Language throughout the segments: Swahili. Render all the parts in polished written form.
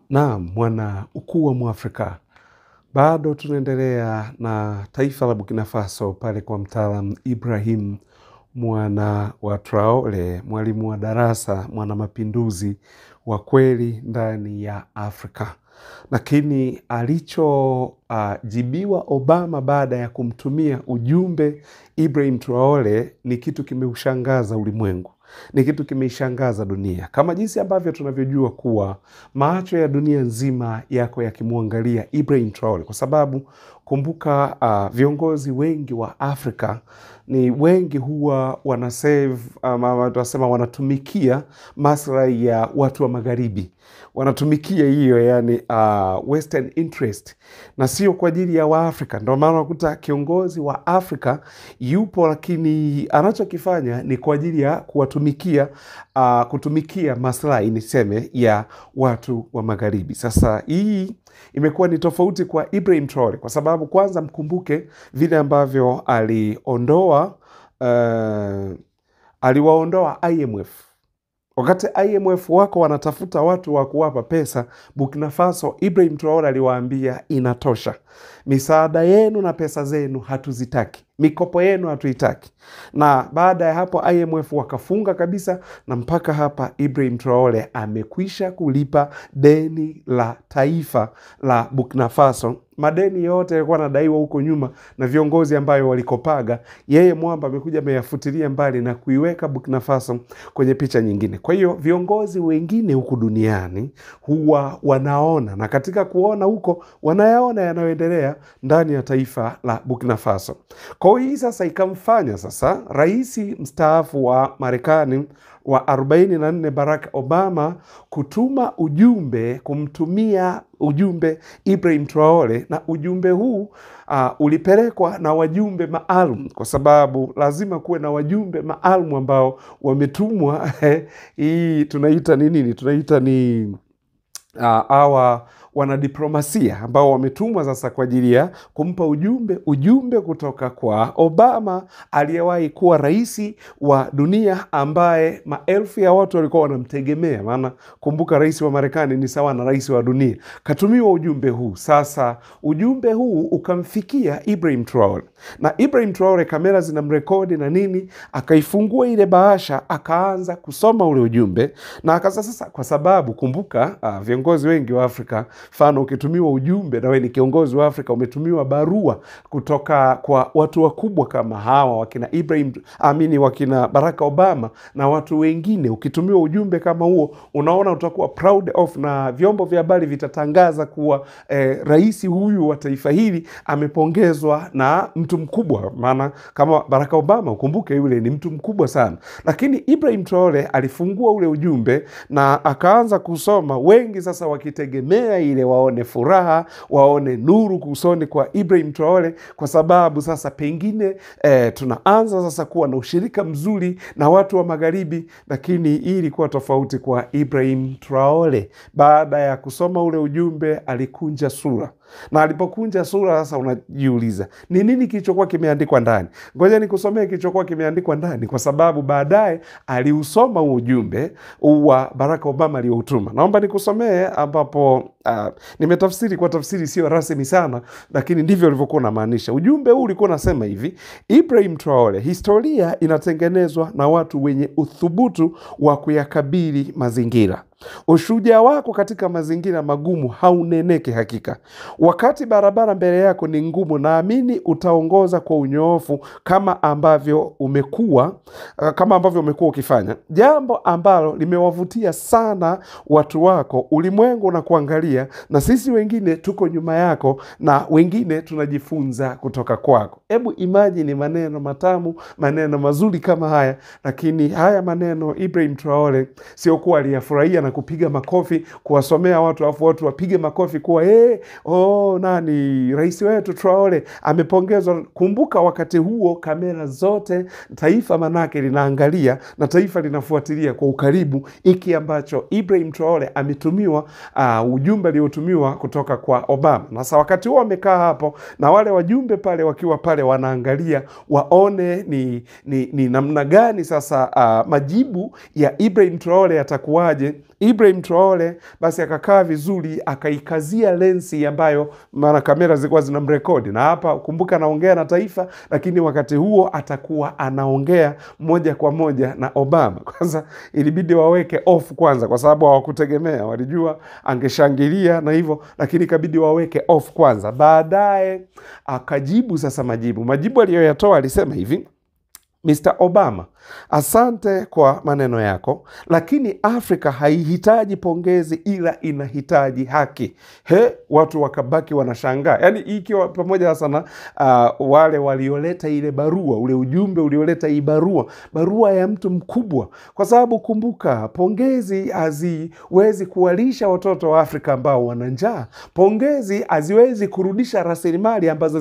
Naam, mwana ukuu wa Mwafrika. Bado tunaendelea na taifa la Burkina Faso pale kwa mtaalam Ibrahim mwana wa Traore, mwalimu wa darasa, mwana mapinduzi wa kweli ndani ya Afrika. Lakini alichojibiwa Obama baada ya kumtumia ujumbe Ibrahim Traore ni kitu kimeushangaza ulimwengu. Ni kitu kimeishangaza dunia. Kama jinsi ambavyo tunavyojua kuwa macho ya dunia nzima yako yakimwangalia Ibrahim Traore, kwa sababu kumbuka viongozi wengi wa Afrika ni wengi huwa wanatumikia maslahi ya watu wa magharibi. Wanatumikia hiyo yani western interest na sio kwa ajili ya Waafrika. Ndio maana unakuta kiongozi wa Afrika yupo, lakini anachokifanya ni kwa ajili ya kutumikia maslahi niseme ya watu wa magharibi. Sasa hii imekuwa ni tofauti kwa Ibrahim Traore kwa sababu kwanza mkumbuke vile ambavyo aliwaondoa IMF. Wakati IMF wako wanatafuta watu wa kuwapa pesa Burkina Faso, Ibrahim Traore aliwaambia inatosha. Misaada yenu na pesa zenu hatuzitaki. Mikopo yenu hatuitaki. Na baada ya hapo IMF wakafunga kabisa, na mpaka hapa Ibrahim Traore amekwisha kulipa deni la taifa la Burkina Faso. Madeni yote yalikuwa yanadaiwa huko nyuma na viongozi ambayo walikopaga. Yeye mwamba amekuja ameyafutilia mbali na kuiweka Burkina Faso kwenye picha nyingine. Kwa hiyo viongozi wengine huku duniani huwa wanaona, na katika kuona huko wanayaona yanayoendelea ndani ya taifa la Burkina Faso. Kwa hiyo sasa ikamfanya sasa rais mstaafu wa Marekani wa 44 Barack Obama kumtumia ujumbe Ibrahim Traore, na ujumbe huu ulipelekwa na wajumbe maalum, kwa sababu lazima kuwe na wajumbe maalum ambao wametumwa hii tunaita nini? Tunaita ni wanadiplomasia ambao wametumwa sasa kwa ajili ya kumpa ujumbe kutoka kwa Obama, aliyewahi kuwa rais wa dunia ambaye maelfu ya watu walikuwa wanamtegemea. Maana kumbuka rais wa Marekani ni sawa na rais wa dunia. Katumiwa ujumbe huu. Sasa ujumbe huu ukamfikia Ibrahim Traore, na Ibrahim Traore kamera zinamrekodi na nini, akaifungua ile bahasha, akaanza kusoma ule ujumbe. Na sasa kwa sababu kumbuka viongozi wengi wa Afrika, mfano ukitumiwa ujumbe na wewe ni kiongozi wa Afrika, umetumiwa barua kutoka kwa watu wakubwa kama hawa wakina Barack Obama na watu wengine, ukitumiwa ujumbe kama huo, unaona utakuwa proud of, na vyombo vya habari vitatangaza kuwa rais huyu wa taifa hili amepongezwa na mtu mkubwa. Maana kama Barack Obama, ukumbuke yule ni mtu mkubwa sana. Lakini Ibrahim Traore alifungua ule ujumbe na akaanza kusoma, wengi sasa wakitegemea ile waone furaha, waone nuru kusoni kwa Ibrahim Traore, kwa sababu sasa pengine tunaanza sasa kuwa na ushirika mzuri na watu wa magharibi. Lakini hii ilikuwa tofauti kwa Ibrahim Traore. Baada ya kusoma ule ujumbe alikunja sura, na alipokunja sura sasa unajiuliza ni nini kilichokuwa kimeandikwa ndani. Ngoja nikusomee kilichokuwa kimeandikwa ndani, kwa sababu baadaye aliusoma ujumbe wa Barack Obama aliyoutuma. Naomba nikusomee ambapo nimetafsiri kwa tafsiri sio rasmi sana, lakini ndivyo ulivyokuwa unamaanisha. Ujumbe huu ulikuwa unasema hivi: Ibrahim Traore, historia inatengenezwa na watu wenye uthubutu wa kuyakabili mazingira. Ushujaa wako katika mazingira magumu hauneneki hakika. Wakati barabara mbele yako ni ngumu, naamini utaongoza kwa unyoofu kama ambavyo umekuwa ukifanya, jambo ambalo limewavutia sana watu wako. Ulimwengu na kuangalia, na sisi wengine tuko nyuma yako, na wengine tunajifunza kutoka kwako. Hebu imagine maneno matamu, maneno mazuri kama haya. Lakini haya maneno Ibrahim Traore sio kuwa aliyafurahia na kupiga makofi kuwasomea watu, afu watu wapige makofi kuwa rais wetu Traore amepongezwa. Kumbuka wakati huo kamera zote taifa manake linaangalia na taifa linafuatilia kwa ukaribu iki ambacho Ibrahim Traore ametumiwa, ujumbe aliotumiwa kutoka kwa Obama. Na sasa wakati huo amekaa hapo na wale wajumbe pale wakiwa pale wanaangalia waone ni namna gani sasa majibu ya Ibrahim Traore yatakuwaje Ibrahim Traore basi akakaa vizuri, akaikazia lensi ambayo maana kamera zilikuwa zinamrekodi, na hapa kumbuka anaongea na taifa, lakini wakati huo atakuwa anaongea moja kwa moja na Obama. Kwanza ilibidi waweke off kwanza kwa sababu hawakutegemea, walijua angeshangilia na hivyo, lakini ikabidi waweke off kwanza. Baadaye akajibu sasa majibu aliyoyatoa, alisema hivi: Mr. Obama, asante kwa maneno yako, lakini Afrika haihitaji pongezi ila inahitaji haki. Watu wakabaki wanashangaa. Yaani ikiwa pamoja sana wale walioleta ile barua, ule ujumbe ulioleta hii barua ya mtu mkubwa. Kwa sababu kumbuka, pongezi haziwezi kuwalisha watoto wa Afrika ambao wana njaa. Pongezi haziwezi kurudisha rasilimali ambazo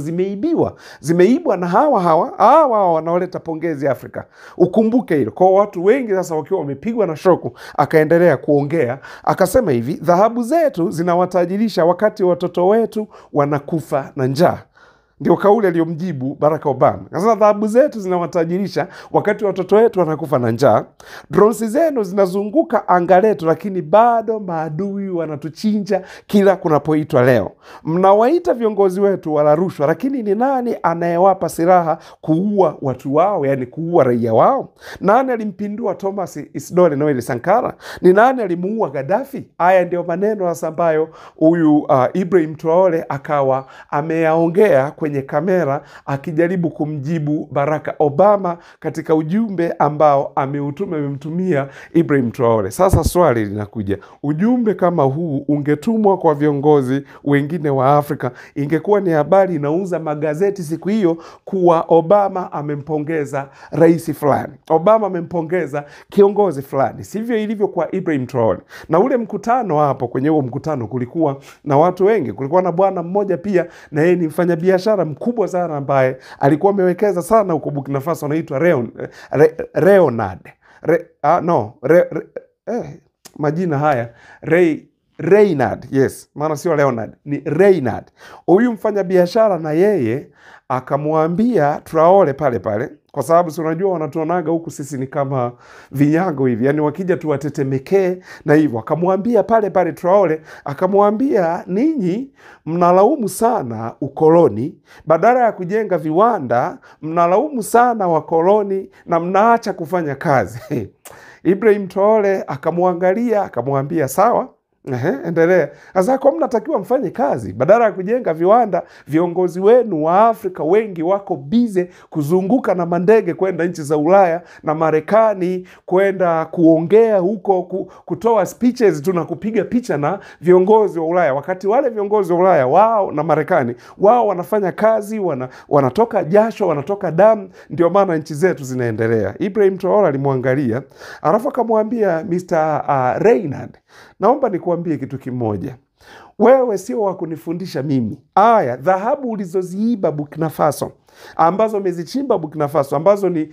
zimeibwa na hawa wanaoleta pongezi Afrika. Ukumbuke hilo. Kwa watu wengi sasa wakiwa wamepigwa na shoku, akaendelea kuongea, akasema hivi: dhahabu zetu zinawatajirisha wakati watoto wetu wanakufa na njaa. Ndio kauli aliyomjibu Barack Obama. Sasa dhahabu zetu zinawatajirisha wakati watoto wetu wanakufa na njaa. Drones zenu zinazunguka anga letu, lakini bado maadui wanatuchinja kila kunapoitwa leo. Mnawaita viongozi wetu wala rushwa, lakini ni nani anayewapa silaha kuua watu wao, yani kuua raia wao? Nani alimpindua Thomas Isidore Noel Sankara? Ni nani alimuua Gaddafi? Haya ndio maneno hasa ambayo huyu Ibrahim Traore akawa ameyaongea kwenye kamera akijaribu kumjibu Barack Obama katika ujumbe ambao amemtumia Ibrahim Traore. Sasa swali linakuja, ujumbe kama huu ungetumwa kwa viongozi wengine wa Afrika, ingekuwa ni habari inauza magazeti siku hiyo kuwa Obama amempongeza rais fulani, Obama amempongeza kiongozi fulani. Sivyo ilivyo kwa Ibrahim Traore. Na ule mkutano hapo, kwenye huo mkutano kulikuwa na watu wengi. Kulikuwa na bwana mmoja pia, na yeye ni mfanyabiashara mkubwa sana ambaye alikuwa amewekeza sana huko Burkina Faso, anaitwa majina haya Reynard, yes, maana sio Leonard, ni Reynard. Huyu mfanyabiashara na yeye akamwambia Traore pale, kwa sababu si unajua wanatuonaga huku sisi ni kama vinyago hivi, yani wakija tuwatetemekee na hivyo. Akamwambia pale Traore, akamwambia, ninyi mnalaumu sana ukoloni, badala ya kujenga viwanda mnalaumu sana wakoloni na mnaacha kufanya kazi. Ibrahim Traore akamwangalia, akamwambia sawa, endelea. Sasa kwa mnatakiwa mfanye kazi badala ya kujenga viwanda. Viongozi wenu wa Afrika wengi wako bize kuzunguka na mandege kwenda nchi za Ulaya na Marekani, kwenda kuongea huko, kutoa speeches tu na kupiga picha na viongozi wa Ulaya, wakati wale viongozi wa Ulaya wao na Marekani wao wanafanya kazi, wanatoka jasho, wanatoka damu, ndio maana nchi zetu zinaendelea. Ibrahim Traore alimwangalia, alafu akamwambia Mr. Reynard, naomba nikuambie kitu kimoja. Wewe sio wa kunifundisha mimi. Dhahabu ulizoziiba Burkina Faso, ambazo umezichimba Burkina Faso, ambazo ni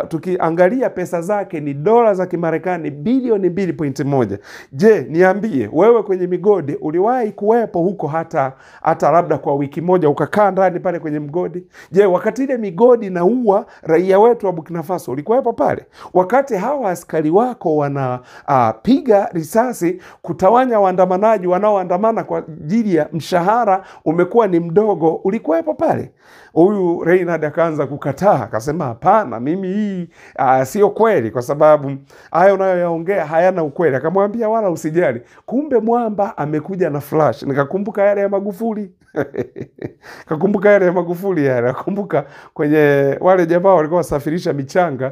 tukiangalia pesa zake ni dola za Kimarekani bilioni 2.1. Je, niambie wewe, kwenye migodi uliwahi kuwepo huko hata labda kwa wiki moja ukakaa ndani pale kwenye mgodi? Je, wakati ile migodi naua raia wetu wa Burkina Faso ulikuwepo pale? Wakati hawa askari wako wanapiga risasi kutawanya waandamanaji wanaoandamana kwa ajili ya mshahara umekuwa ni mdogo, ulikuwepo pale? Huyu Reynard akaanza kukataa, akasema hapana, mimi hii sio kweli, kwa sababu haya unayoyaongea hayana ukweli. Akamwambia wala usijali. Kumbe mwamba amekuja na flash. Nikakumbuka yale ya Magufuli. Nakumbuka kwenye wale jamaa walikuwa wasafirisha michanga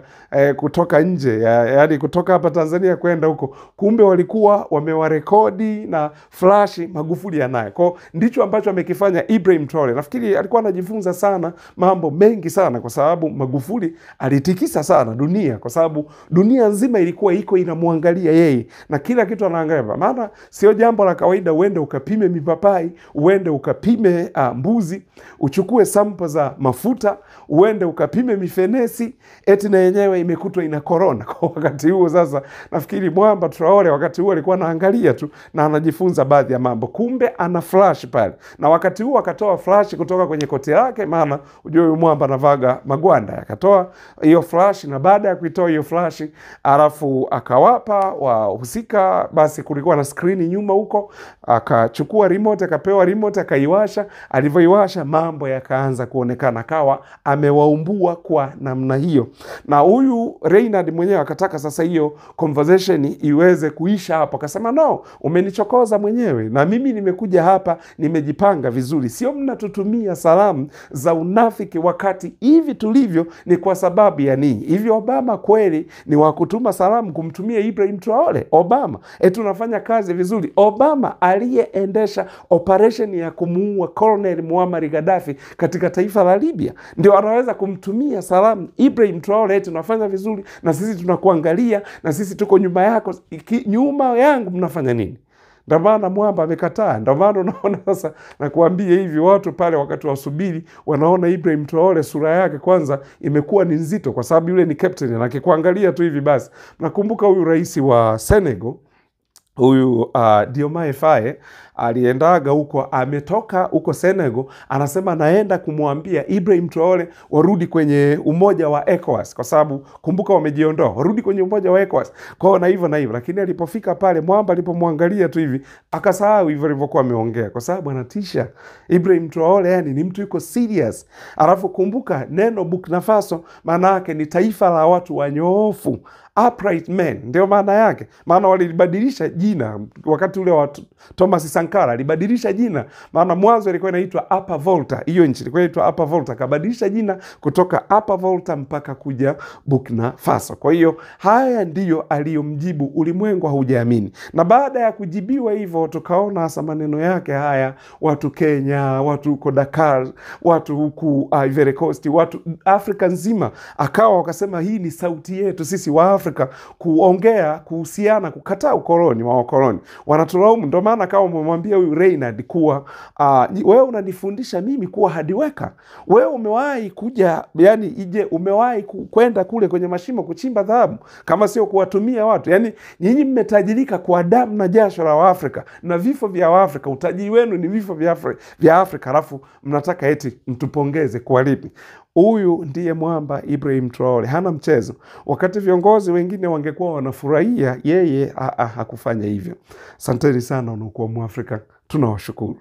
kutoka nje, yaani kutoka hapa Tanzania kwenda huko. Kumbe walikuwa wamewarekodi na flash, Magufuli anaye. Kwa ndicho ambacho amekifanya Ibrahim Traore. Nafikiri alikuwa anajifunza sana mambo mengi sana, kwa sababu Magufuli alitikisa sana dunia, kwa sababu dunia nzima ilikuwa inamwangalia yeye na kila kitu anaangalia. Maana sio jambo la kawaida uende ukapime mipapai, uende ukapime mbuzi, uchukue sample za mafuta, uende ukapime mifenesi, eti na yenyewe imekutwa ina corona. Kwa wakati huo sasa nafikiri mwamba Traore wakati huo alikuwa anaangalia tu na anajifunza baadhi ya ya mambo, kumbe ana flash pale, na wakati huo akatoa flash kutoka kwenye koti lake, maana ujue huyu mwamba anavaga magwanda, akatoa hiyo flash, na baada ya kuitoa hiyo flash alafu akawapa wahusika, basi kulikuwa na screen nyuma huko, akachukua remote, akapewa remote, akaiwasha. Alivyoiwasha mambo yakaanza kuonekana, kawa amewaumbua kwa namna hiyo, na huyu Reynard mwenyewe akataka sasa hiyo conversation iweze kuisha hapo. Akasema no, umenichokoza mwenyewe, na mimi nimekuja hapa nimejipanga vizuri, sio mnatutumia salamu za unafiki wakati hivi tulivyo ni kwa sababu ya nini? Hivi Obama kweli ni wa kutuma salamu kumtumia Ibrahim Traore? Obama tunafanya kazi vizuri. Obama aliyeendesha operation ya kumuua Colonel Muammar Gaddafi katika taifa la Libya ndio anaweza kumtumia salamu Ibrahim Traore, tunafanya vizuri na sisi tunakuangalia na sisi tuko nyuma yako. Nyuma yangu mnafanya nini? Ndio maana mwamba amekataa. Ndio maana unaona sasa nakuambia hivi, watu pale wakati wasubiri wanaona Ibrahim Traore sura yake kwanza imekuwa ni nzito, kwa sababu yule ni captain, na akikuangalia tu hivi basi. Nakumbuka huyu rais wa Senegal, huyu Diomaye Faye, aliendaga huko, ametoka huko Senegal, anasema naenda kumwambia Ibrahim Traore warudi kwenye umoja wa ECOWAS, kwa sababu kumbuka wamejiondoa, warudi kwenye umoja wa ECOWAS kwao na hivyo. Lakini alipofika pale, mwamba alipomwangalia tu hivi akasahau hivyo alivyokuwa ameongea, kwa sababu anatisha. Ibrahim Traore yani ni mtu yuko serious. Alafu kumbuka neno Burkina Faso maana yake ni taifa la watu wanyoofu, upright men, ndio maana yake. Maana walibadilisha jina wakati ule wa Thomas Sankara, alibadilisha jina, maana mwanzo ilikuwa inaitwa Upper Volta, hiyo nchi ilikuwa inaitwa Upper Volta, kabadilisha jina kutoka Upper Volta mpaka kuja Burkina Faso. Kwa hiyo haya ndiyo aliyomjibu, ulimwengu haujaamini. Na baada ya kujibiwa hivyo, tukaona hasa maneno yake haya, watu Kenya, watu huko Dakar, watu huku Ivory Coast, watu Afrika nzima, akawa wakasema hii ni sauti yetu sisi wa Afrika kuongea kuhusiana kukataa ukoloni wa wakoloni. Wanatulaumu. Ndio maana kama umemwambia huyu Reynard kuwa wewe unanifundisha mimi kuwa hadiweka. Wewe umewahi kuja, yani umewahi kwenda kule kwenye mashimo kuchimba dhahabu kama sio kuwatumia watu? Yani nyinyi mmetajirika kwa damu na jasho la Waafrika na vifo vya Waafrika. Utajiri wenu ni vifo vya Afrika, alafu mnataka eti mtupongeze kwa lipi? Huyu ndiye mwamba Ibrahim Traore, hana mchezo. Wakati viongozi wengine wangekuwa wanafurahia, yeye hakufanya hivyo. Asanteni sana unakuwa Mwafrika, tunawashukuru.